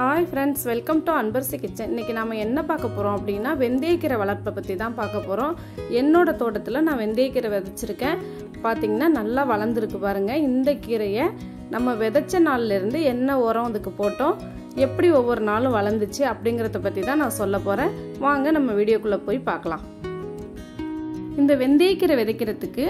Hi friends, welcome to Anbar's Kitchen. இன்னைக்கு நாம என்ன பார்க்க போறோம் அப்படினா வெந்தயக்கீரை வளர்ப்பை பத்தி தான் பார்க்க போறோம். என்னோட தோட்டத்துல நான் வெந்தயக்கீரை விதைச்சிருக்கேன். பாத்தீங்கன்னா நல்லா வளர்ந்திருக்கு பாருங்க. இந்த கீரையை நம்ம விதைச்ச நாள்ல இருந்து என்ன உரம் அதுக்கு போட்டோம், எப்படி ஒவ்வொரு நாளும் வளர்ந்துச்சு அப்படிங்கறத பத்தி தான் நான் சொல்ல போறேன். வாங்க நம்ம வீடியோக்குள்ள போய் பார்க்கலாம். இந்த வெந்தயக்கீரை விதைக்கிறதுக்கு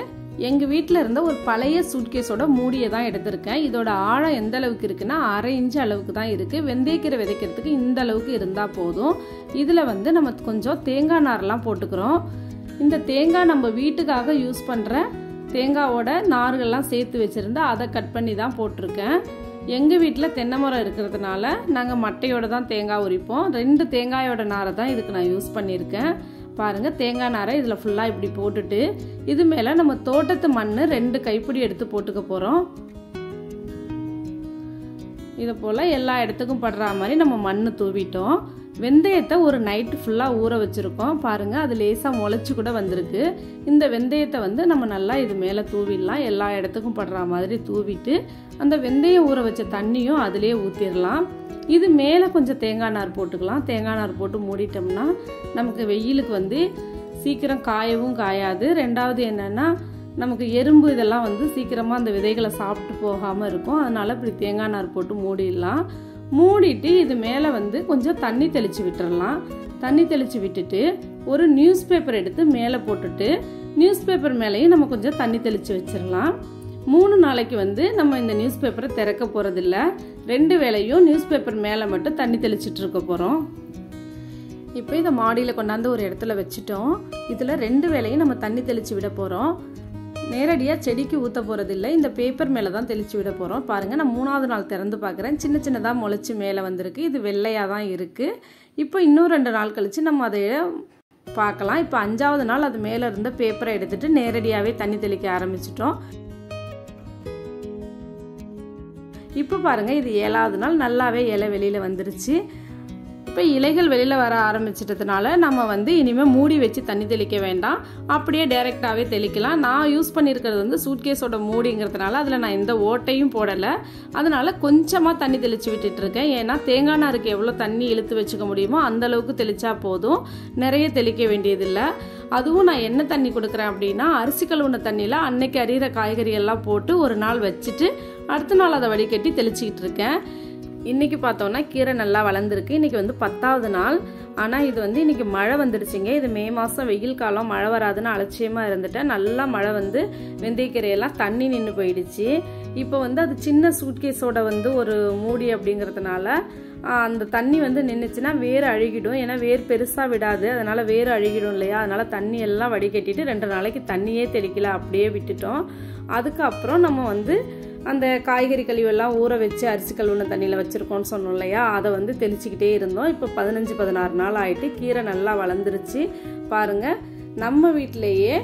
எங்க வீட்ல இருந்த ஒரு பழைய சூட்கேஸோட மூடியை தான் எடுத்திருக்கேன். இதோட ஆழம் எந்த அளவுக்கு இருக்குன்னா 1/2 இன்ச் அளவுக்கு தான் இருக்கு. வெந்தயக்கீரை விதைக்கிறதுக்கு இந்த அளவுக்கு இருந்தா போதும். இதுல நம்ம கொஞ்சம் தேங்காய் நார்லாம் போட்டுக்கிறோம். இந்த தேங்காய் நம்ம வீட்டுக்காக யூஸ் பண்ற தேங்காயோட நார்கள்லாம் சேர்த்து வச்சிருந்தா அதை கட் பண்ணி தான் போட்டிருக்கேன். எங்க வீட்டுல தென்னை மரம் இருக்கிறதுனால நாங்க மட்டையோட தான் தேங்காய் உரிப்போம். 2 தேங்காயோட நாரை தான் இதுக்கு நான் யூஸ் பண்ணியிருக்கேன். பாருங்க, தேங்காய் நாரை இதுல ஃபுல்லா இப்படி போட்டுட்டு இது மேல நம்ம தோட்டத்து மண்ணு 2 கைப்பிடி எடுத்து போட்டுக்க போறோம். இத போல எல்லா இடத்துக்கும் படுற மாதிரி நம்ம மண்ணு தூவிட்டோம். வெந்தயத்தை ஒரு நைட் ஃபுல்லா ஊற வச்சிருக்கோம். பாருங்க, அது லேசா முளைச்சு கூட வந்திருக்கு. இந்த வெந்தயத்தை நம்ம நல்லா இது மேல தூவிடலாம். எல்லா இடத்துக்கும் படுற மாதிரி தூவிட்டு அந்த வெந்தயம் ஊற வச்ச தண்ணியும் அதிலே ஊத்திடலாம். இது மேல கொஞ்சம் தேங்காய் நார் போட்டுக்கலாம். தேங்காய் நார் போட்டு மூடிட்டோம்னா நமக்கு வெயிலுக்கு சீக்கிரம் காயவும் காயாது. ரெண்டாவது என்னன்னா நமக்கு எறும்பு இதெல்லாம் சீக்கிரமா அந்த விதைகளை சாப்பிட்டு போகாம இருக்கும். அதனால இப்படி தேங்காய் நார் போட்டு மூடிடலாம். மூடிட்டு இது மேல கொஞ்சம் தண்ணி தெளிச்சு விட்டுறலாம். தண்ணி தெளிச்சு விட்டுட்டு ஒரு நியூஸ் பேப்பர் எடுத்து மேல போட்டுட்டு நியூஸ் பேப்பர் மேலேயும் நம்ம கொஞ்சம் தண்ணி தெளிச்சு வச்சிடலாம். 3 நாளைக்கு நம்ம இந்த நியூஸ் பேப்பரை திறக்க போறதில்ல. 2 வேளையும் நியூஸ் பேப்பர் மேல மட்டும் தண்ணி தெளிச்சிட்டு இருக்க போறோம். இப்போ இதை மாடியில கொண்டாந்து ஒரு இடத்துல வச்சுட்டோம். இதுல 2 வேளையும் நம்ம தண்ணி தெளிச்சு விட போறோம். நேரடியா செடிக்கு ஊத்த போறதில்ல, இந்த பேப்பர் மேல தான் தெளிச்சு விட போறோம். பாருங்க, நான் 3வது நாள் திறந்து பார்க்கறேன். சின்ன சின்னதா முளைச்சு மேல வந்திருக்கு. இது வெள்ளையா தான் இருக்கு. இப்போ இன்னும் 2 நாள் கழிச்சு நம்ம அதை பார்க்கலாம். இப்போ 5வது நாள் அது மேல இருந்த பேப்பரை எடுத்துட்டு நேரடியாவே தண்ணி தெளிக்க ஆரம்பிச்சிட்டோம். இப்போ பாருங்க, இது 7வது நாள் நல்லாவே இலை வெளியில வந்துருச்சு. இப்போ இலைகள் வெளியில வர ஆரம்பிச்சிட்டதுனால நம்ம இனிமே மூடி வச்சு தண்ணி தெளிக்க வேண்டாம், அப்படியே டைரக்டாவே தெளிக்கலாம். நான் யூஸ் பண்ணியிருக்கிறது சூட்கேஸோட மூடிங்கிறதுனால அதில் நான் எந்த ஓட்டையும் போடலை. அதனால கொஞ்சமா தண்ணி தெளிச்சு விட்டுட்டு இருக்கேன். ஏன்னா தேங்காய் நாருக்கு எவ்வளோ தண்ணி இழுத்து வச்சுக்க முடியுமோ அந்த அளவுக்கு தெளிச்சா போதும், நிறைய தெளிக்க வேண்டியதில்லை. அதுவும் நான் என்ன தண்ணி கொடுக்குறேன் அப்படின்னா அரிசி கழுவுன தண்ணியில் அன்னைக்கு அறிகிற காய்கறி எல்லாம் போட்டு ஒரு நாள் வச்சுட்டு அடுத்த நாள் அதை வடிகட்டி தெளிச்சுக்கிட்டு இருக்கேன். இன்னைக்கு பார்த்தோம்னா கீரை நல்லா வளர்ந்துருக்கு. இன்னைக்கு 10வது நாள். ஆனால் இது இன்னைக்கு மழை வந்துடுச்சுங்க. இது மே மாதம் வெயில் காலம், மழை வராதுன்னு அலட்சியமாக இருந்துட்டேன். நல்லா மழை வெந்தயக்கீரையெல்லாம் தண்ணி நின்று போயிடுச்சு. இப்போ அது சின்ன சூட்கேஸோட ஒரு மூடி அப்படிங்கிறதுனால அந்த தண்ணி நின்றுச்சுன்னா வேறு அழுகிடும். ஏன்னா வேர் பெருசாக விடாது, அதனால வேறு அழுகிடும் இல்லையா. அதனால தண்ணி எல்லாம் வடிகட்டிட்டு 2 நாளைக்கு தண்ணியே தெளிக்கல, அப்படியே விட்டுட்டோம். அதுக்கப்புறம் நம்ம அந்த காய்கறி கழிவெல்லாம் ஊற வச்சு அரிசி கழுவுன தண்ணியில் வச்சுருக்கோம்னு சொன்னோம் இல்லையா, அதை தெளிச்சுக்கிட்டே இருந்தோம். இப்போ 15-16 நாள் ஆகிட்டு கீரை நல்லா வளர்ந்துருச்சு. பாருங்கள், நம்ம வீட்டிலேயே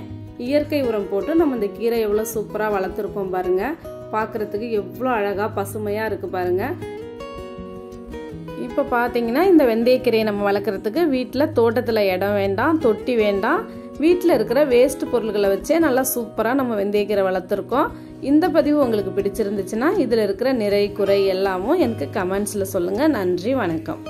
இயற்கை உரம் போட்டு நம்ம இந்த கீரை எவ்வளோ சூப்பராக வளர்த்துருக்கோம் பாருங்கள். பார்க்குறதுக்கு எவ்வளோ அழகாக பசுமையாக இருக்குது பாருங்கள். இப்போ பார்த்தீங்கன்னா இந்த வெந்தயக்கீரையை நம்ம வளர்க்குறதுக்கு வீட்டில் தோட்டத்தில் இடம் வேண்டாம், தொட்டி வேண்டாம். வீட்டில் இருக்கிற வேஸ்ட் பொருள்களை வச்சே நல்லா சூப்பராக நம்ம வெந்தயக்கீரை வளர்த்துருக்கோம். இந்த பதிவு உங்களுக்கு பிடிச்சிருந்துச்சுன்னா இதில் இருக்கிற நிறை குறை எல்லாமும் எனக்கு கமெண்ட்ஸில் சொல்லுங்கள். நன்றி, வணக்கம்.